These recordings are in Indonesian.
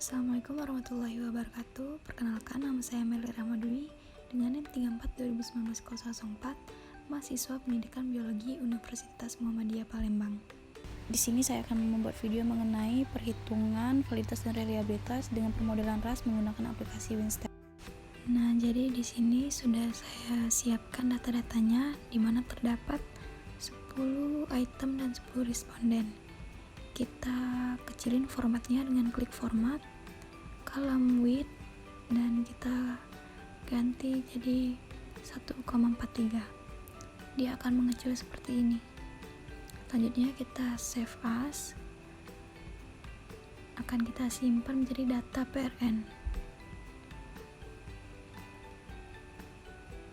Assalamualaikum warahmatullahi wabarakatuh. Perkenalkan, nama saya Meli Rahmadwi dengan NIM 34 2019 004, mahasiswa Pendidikan Biologi Universitas Muhammadiyah Palembang. Di sini saya akan membuat video mengenai perhitungan validitas dan reliabilitas dengan permodelan RAS menggunakan aplikasi WinStep. Nah, jadi di sini sudah saya siapkan data-datanya, di mana terdapat 10 item dan 10 responden. Kita kecilin formatnya dengan klik format, column width, dan kita ganti jadi 1,43. Dia akan mengecil seperti ini. Selanjutnya kita save as, akan kita simpan menjadi data PRN.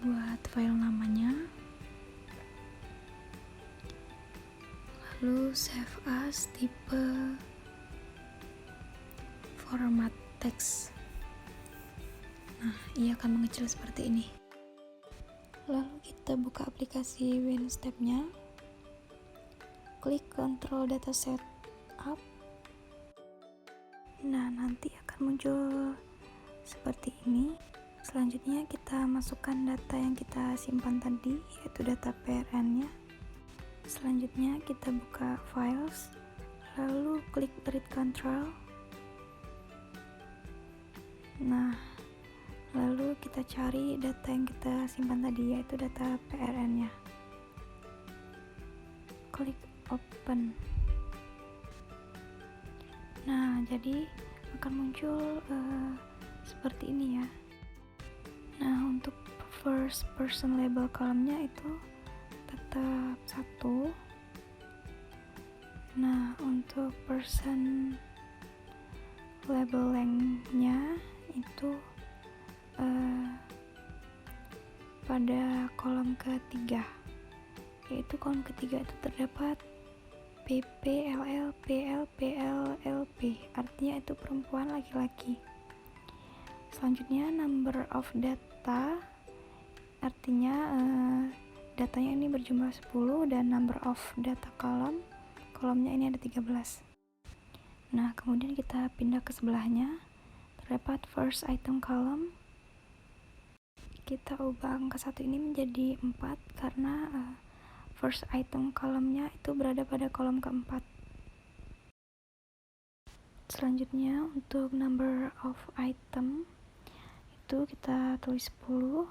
Buat file namanya, lalu save as tipe format teks. Nah, ia akan mengecil seperti ini. Lalu kita buka aplikasi WinStep-nya, klik Control Dataset Up. Nah, nanti akan muncul seperti ini. Selanjutnya kita masukkan data yang kita simpan tadi, yaitu data PRN-nya. Selanjutnya kita buka Files, lalu klik Read Control. Nah, lalu kita cari data yang kita simpan tadi, yaitu data PRN-nya. Klik Open. Nah, jadi akan muncul seperti ini ya. Nah, untuk first person label kolomnya itu tetap 1. Nah, untuk person label length-nya itu pada kolom ketiga, yaitu kolom ketiga itu terdapat PP, LL, PL, PL, LP, artinya itu perempuan laki-laki. Selanjutnya number of data, artinya datanya ini berjumlah 10, dan number of data kolomnya ini ada 13. Nah, kemudian kita pindah ke sebelahnya, terdapat first item column. Kita ubah angka 1 ini menjadi 4 karena first item kolomnya itu berada pada kolom keempat. Selanjutnya untuk number of item itu kita tulis 10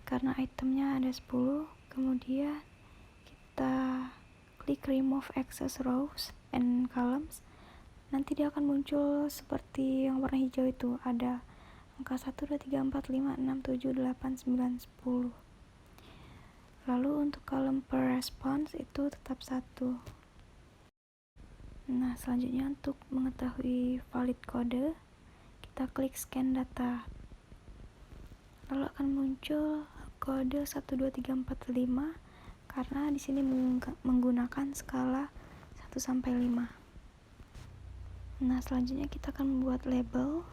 karena itemnya ada 10. Kemudian kita klik remove excess rows and columns. Nanti dia akan muncul seperti yang warna hijau itu, ada angka 1, 2, 3, 4, 5, 6, 7, 8, 9, 10. Lalu untuk kolom per response itu tetap 1. Nah, selanjutnya untuk mengetahui valid kode, kita klik scan data. Lalu akan muncul kode 1, 2, 3, 4, 5 karena di sini menggunakan skala 1 sampai 5. Nah, selanjutnya kita akan membuat label.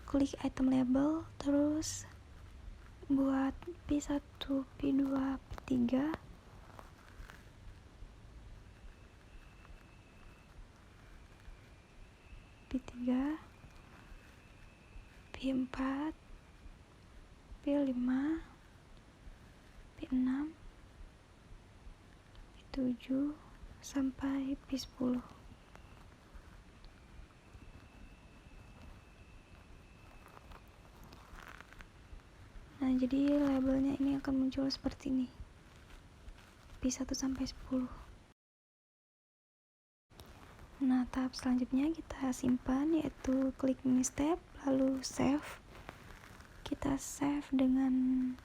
Klik item label, terus buat P1, P2, P3. P3, P4, P5, P6, P7 sampai P10. Nah, jadi labelnya ini akan muncul seperti ini, P1 sampai 10. Nah, tahap selanjutnya kita simpan, yaitu klik mini step, lalu save. Kita save dengan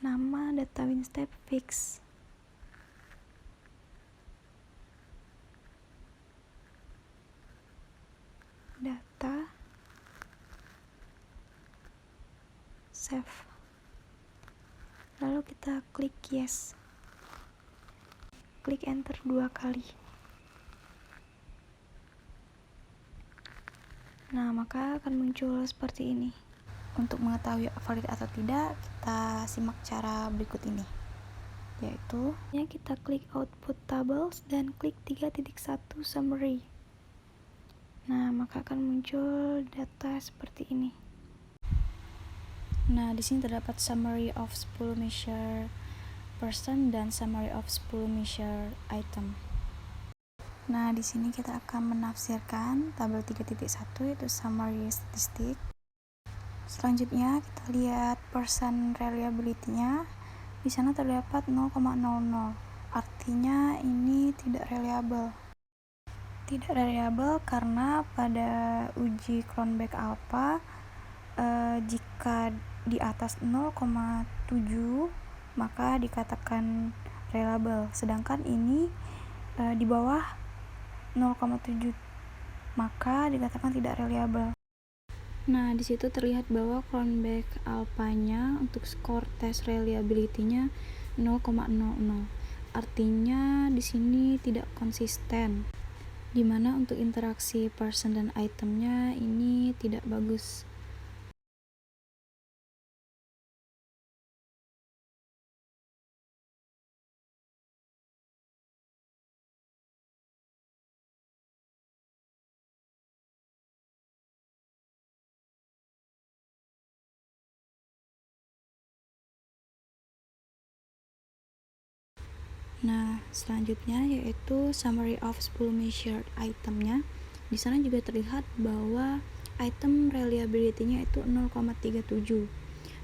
nama data WinStep fix. Data save. Lalu kita klik yes. Klik enter 2 kali. Nah, maka akan muncul seperti ini. Untuk mengetahui valid atau tidak, kita simak cara berikut ini. yaitu kita klik output tables dan klik 3.1 summary. Nah, maka akan muncul data seperti ini. Nah, di sini terdapat summary of 10 measure person dan summary of 10 measure item. Nah, di sini kita akan menafsirkan tabel 3.1 itu summary statistik. Selanjutnya kita lihat person reliability-nya. Di sana terdapat 0,00. Artinya ini tidak reliable. Tidak reliable karena pada uji Cronbach alpha jika di atas 0,7 maka dikatakan reliable. Sedangkan ini di bawah 0,7 maka dikatakan tidak reliable. Nah, di situ terlihat bahwa Cronbach alpha-nya untuk skor tes reliability-nya 0,00. Artinya di sini tidak konsisten. Di mana untuk interaksi person dan itemnya ini tidak bagus. Nah, selanjutnya yaitu summary of 10 measured itemnya. Di sana juga terlihat bahwa item reliability-nya itu 0,37.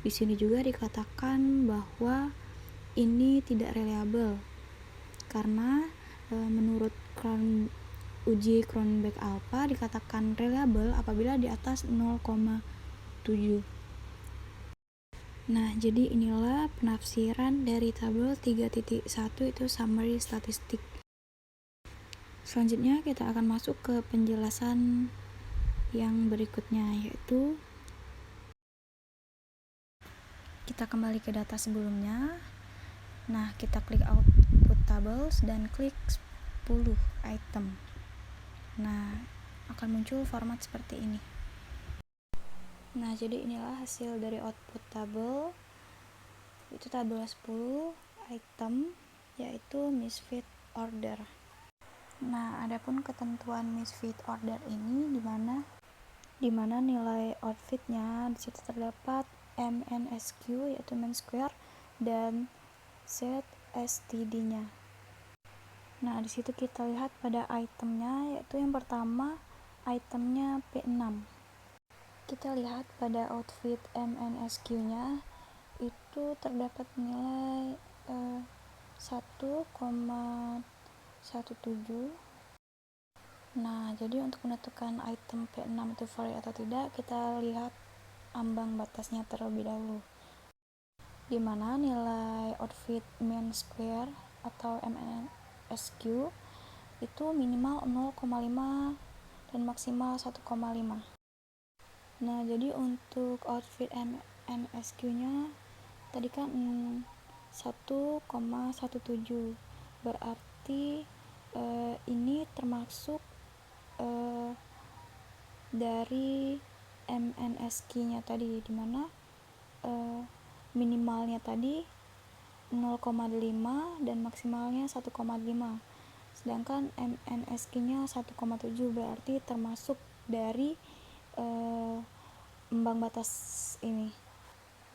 Di sini juga dikatakan bahwa ini tidak reliable karena menurut uji Cronbach alpha dikatakan reliable apabila di atas 0,7. Nah, jadi inilah penafsiran dari tabel 3.1 itu summary statistik. Selanjutnya kita akan masuk ke penjelasan yang berikutnya, yaitu kita kembali ke data sebelumnya. Nah, kita klik output tables dan klik 10 item. Nah, akan muncul format seperti ini. Nah, jadi inilah hasil dari output table. Itu tabel 10 item, yaitu misfit order. Nah, adapun ketentuan misfit order ini di mana nilai outfitnya di situ terdapat MNSQ yaitu mean square dan ZSTD-nya. Nah, di situ kita lihat pada itemnya, yaitu yang pertama itemnya P6. Kita lihat pada outfit MNSQ-nya itu terdapat nilai 1,17. Nah, jadi untuk menentukan item P6 itu valid atau tidak, kita lihat ambang batasnya terlebih dahulu. Di mana nilai outfit mean square atau MNSQ itu minimal 0,5 dan maksimal 1,5. Nah, jadi untuk outfit MNSQ-nya tadi kan 1,17. Berarti ini termasuk dari MNSQ-nya tadi, dimana minimalnya tadi 0,5 dan maksimalnya 1,5. Sedangkan MNSQ-nya 1,7 berarti termasuk dari ambang batas ini.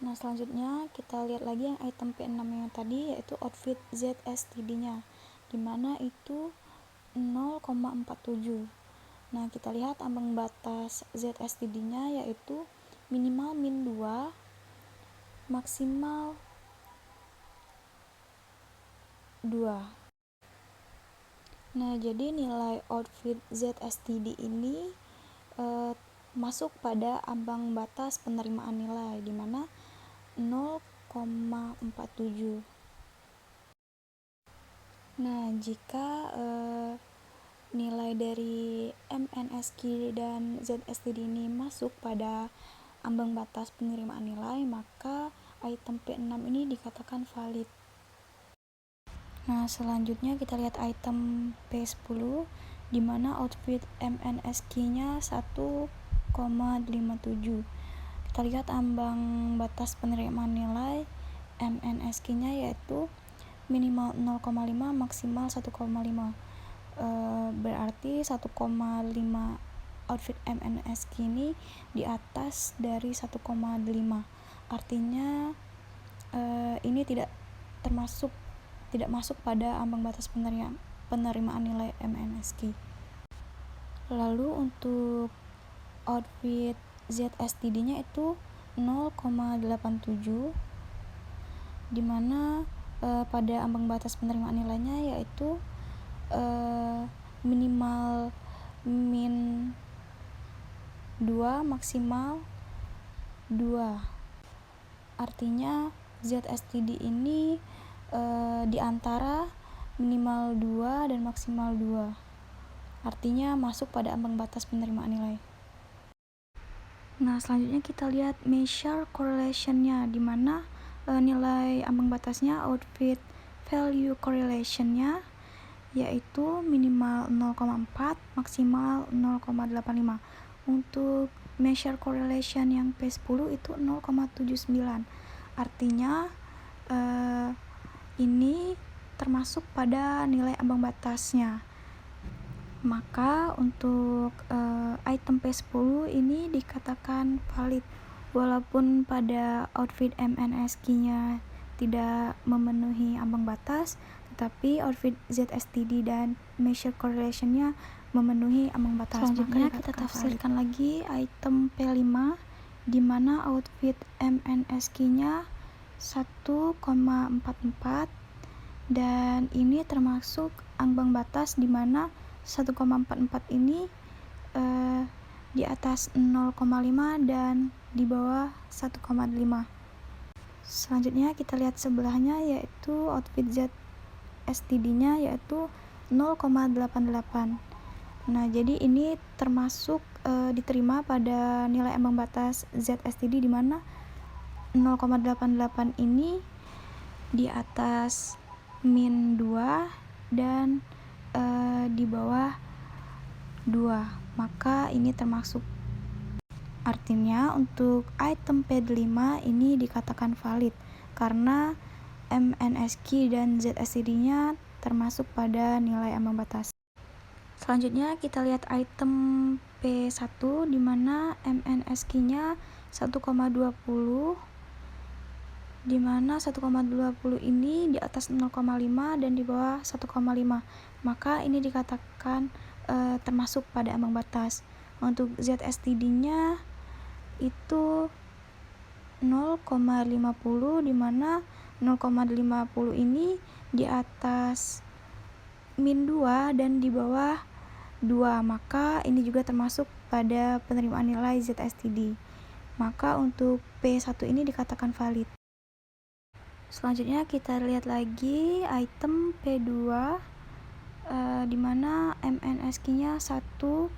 Nah, selanjutnya kita lihat lagi yang item P6 yang tadi, yaitu outfit ZSTD-nya, dimana itu 0,47. Nah, kita lihat ambang batas ZSTD-nya yaitu minimal min 2, maksimal 2. Nah, jadi nilai outfit ZSTD ini masuk pada ambang batas penerimaan nilai, di mana 0,47. Nah, jika nilai dari MNSQ dan ZSTD ini masuk pada ambang batas penerimaan nilai, maka item P6 ini dikatakan valid. Nah, selanjutnya kita lihat item P10, di mana outfit MNSQ-nya 1,57. Kita lihat ambang batas penerimaan nilai MNSQ-nya yaitu minimal 0,5 maksimal 1,5. Berarti 1,5 outfit MNSK ini di atas dari 1,5. Artinya ini tidak masuk pada ambang batas penerimaan nilai MNSK. Lalu untuk outfit ZSTD-nya itu 0,87, dimana pada ambang batas penerimaan nilainya yaitu minimal min 2 maksimal 2. Artinya ZSTD ini di antara minimal 2 dan maksimal 2. Artinya masuk pada ambang batas penerimaan nilai. Nah, selanjutnya kita lihat measure correlation-nya, di mana nilai ambang batasnya outfit value correlation-nya yaitu minimal 0,4 maksimal 0,85. Untuk measure correlation yang P10 itu 0,79. Artinya ini termasuk pada nilai ambang batasnya. Maka untuk item P10 ini dikatakan valid walaupun pada outfit MNSK-nya tidak memenuhi ambang batas, tetapi outfit ZSTD dan measure correlation-nya memenuhi ambang batas. Selanjutnya kita tafsirkan lagi item P5, di mana outfit MNSK-nya 1,44 dan ini termasuk ambang batas di mana 1,44 ini di atas 0,5 dan di bawah 1,5. Selanjutnya kita lihat sebelahnya yaitu outfit ZSTD-nya yaitu 0,88. Nah, jadi ini termasuk diterima pada nilai ambang batas ZSTD di mana 0,88 ini di atas min 2 dan di bawah 2, maka ini termasuk. Artinya untuk item P5 ini dikatakan valid karena MNSK dan ZSTD-nya termasuk pada nilai ambang batas. Selanjutnya kita lihat item P1 di mana MNSK-nya 1,20, di mana 1,20 ini di atas 0,5 dan di bawah 1,5. Maka ini dikatakan termasuk pada ambang batas. Untuk ZSTD-nya itu 0,50, di mana 0,50 ini di atas min 2 dan di bawah 2, maka ini juga termasuk pada penerimaan nilai ZSTD. Maka untuk P1 ini dikatakan valid. Selanjutnya kita lihat lagi item P2 di mana MNSK-nya 1,17.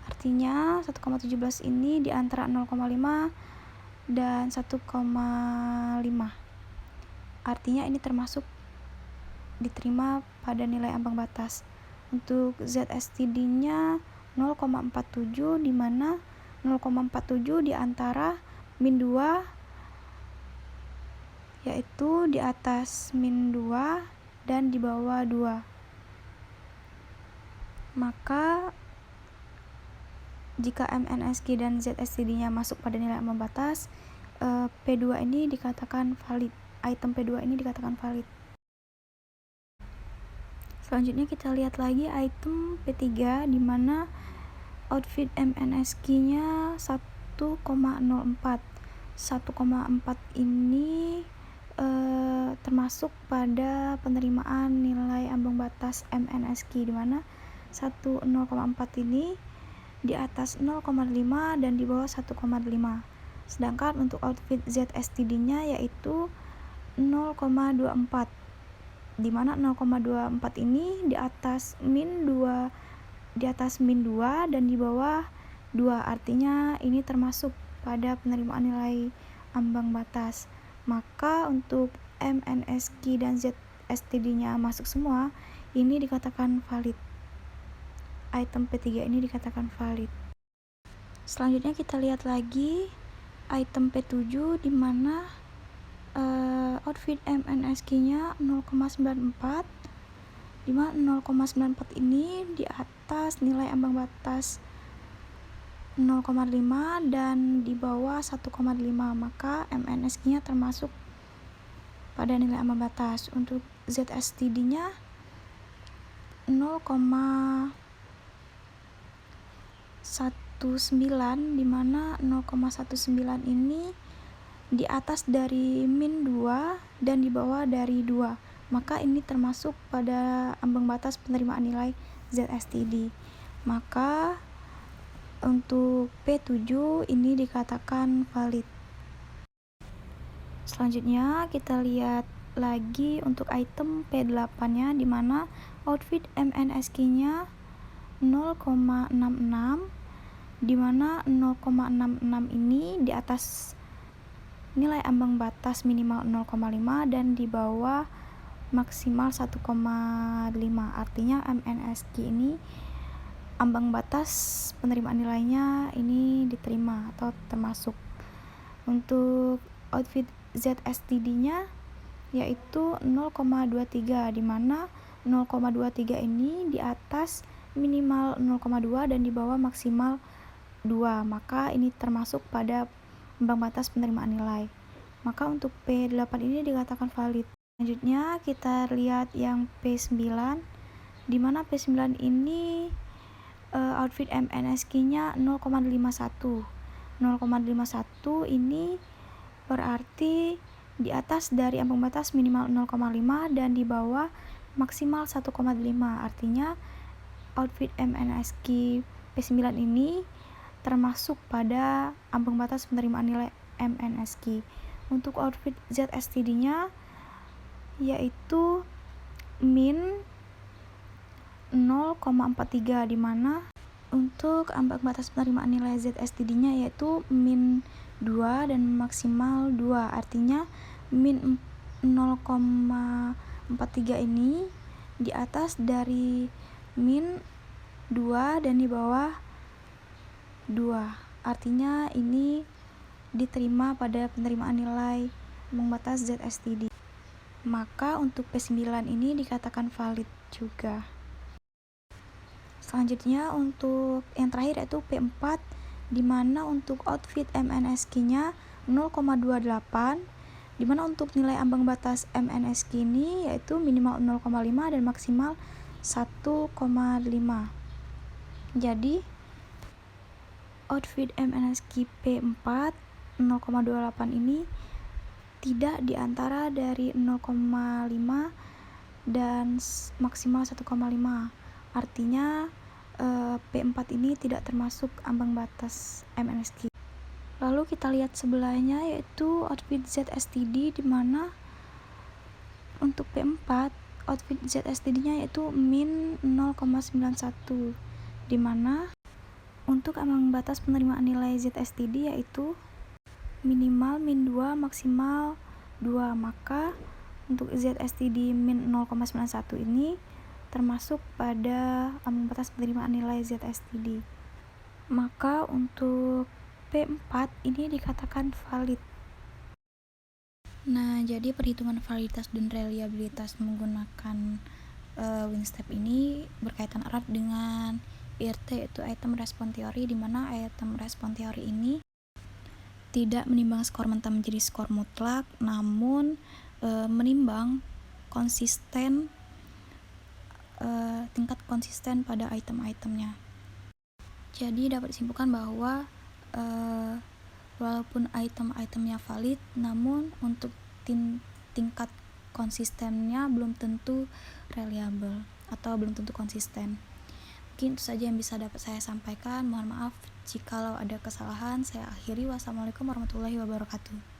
Artinya 1,17 ini di antara 0,5 dan 1,5. Artinya ini termasuk diterima pada nilai ambang batas. Untuk ZSTD-nya 0,47, di mana 0,47 di antara min 2 yaitu di atas min 2 dan di bawah 2. Maka jika MNSK dan ZSTD-nya masuk pada nilai ambang batas, P2 ini dikatakan valid. Item P2 ini dikatakan valid. Selanjutnya kita lihat lagi item P3 di mana outfit MNSK-nya 1,04. 1,4 ini termasuk pada penerimaan nilai ambang batas MNSK, di mana 1,04 ini di atas 0,5 dan di bawah 1,5. Sedangkan untuk outfit ZSTD-nya yaitu 0,24, di mana 0,24 ini di atas min 2 dan di bawah 2. Artinya ini termasuk pada penerimaan nilai ambang batas. Maka untuk MNSK dan ZSTD-nya masuk semua, ini dikatakan valid. Item P3 ini dikatakan valid. Selanjutnya kita lihat lagi item P7 di mana outfit MNSQ-nya 0,94, dimana 0,94 ini di atas nilai ambang batas 0,5 dan di bawah 1,5, maka MNSQ-nya termasuk pada nilai ambang batas. Untuk ZSTD-nya 0,19, dimana 0,19 ini di atas dari min 2 dan di bawah dari 2, maka ini termasuk pada ambang batas penerimaan nilai ZSTD. Maka untuk P7 ini dikatakan valid. Selanjutnya kita lihat lagi untuk item P8 nya, dimana outfit MNSQ-nya 0,66, dimana 0,66 ini di atas nilai ambang batas minimal 0,5 dan di bawah maksimal 1,5. Artinya MNSQ ini ambang batas penerimaan nilainya ini diterima atau termasuk. Untuk outfit ZSTD-nya yaitu 0,23, dimana 0,23 ini di atas minimal 0,2 dan di bawah maksimal 2, maka ini termasuk pada ambang batas penerimaan nilai. Maka untuk P8 ini dikatakan valid. Selanjutnya kita lihat yang P9, dimana P9 ini outfit MNSQ-nya 0,51. 0,51 ini berarti di atas dari ambang batas minimal 0,5 dan di bawah maksimal 1,5. Artinya outfit MNSQ P9 ini termasuk pada ambang batas penerimaan nilai MNSQ. Untuk outfit ZSTD-nya yaitu min 0,43, dimana untuk ambang batas penerimaan nilai ZSTD-nya yaitu min 2 dan maksimal 2. Artinya min 0,43 ini di atas dari min 2 dan di bawah 2. Artinya ini diterima pada penerimaan nilai ambang batas ZSTD. Maka untuk P9 ini dikatakan valid juga. Selanjutnya untuk yang terakhir yaitu P4, dimana untuk outfit MNSQ-nya 0,28, dimana untuk nilai ambang batas MNSQ ini yaitu minimal 0,5 dan maksimal 1,5. Jadi outfit MNSQ P4 0,28 ini tidak diantara dari 0,5 dan maksimal 1,5. Artinya P4 ini tidak termasuk ambang batas MNSQ. Lalu kita lihat sebelahnya yaitu outfit ZSTD, dimana untuk P4 outfit ZSTD-nya yaitu min 0,91, dimana untuk ambang batas penerimaan nilai ZSTD yaitu minimal min 2 maksimal 2, maka untuk ZSTD min 0,91 ini termasuk pada ambang batas penerimaan nilai ZSTD. Maka untuk P4 ini dikatakan valid. Nah, jadi perhitungan validitas dan reliabilitas menggunakan WinStep ini berkaitan erat dengan IRT, yaitu item respon teori, di mana item respon teori ini tidak menimbang skor mentah menjadi skor mutlak, namun menimbang tingkat konsisten pada item-itemnya. Jadi dapat disimpulkan bahwa walaupun item-itemnya valid, namun untuk tingkat konsistennya belum tentu reliable atau belum tentu konsisten. Mungkin itu saja yang bisa dapat saya sampaikan. Mohon maaf jikalau ada kesalahan. Saya akhiri. Wassalamualaikum warahmatullahi wabarakatuh.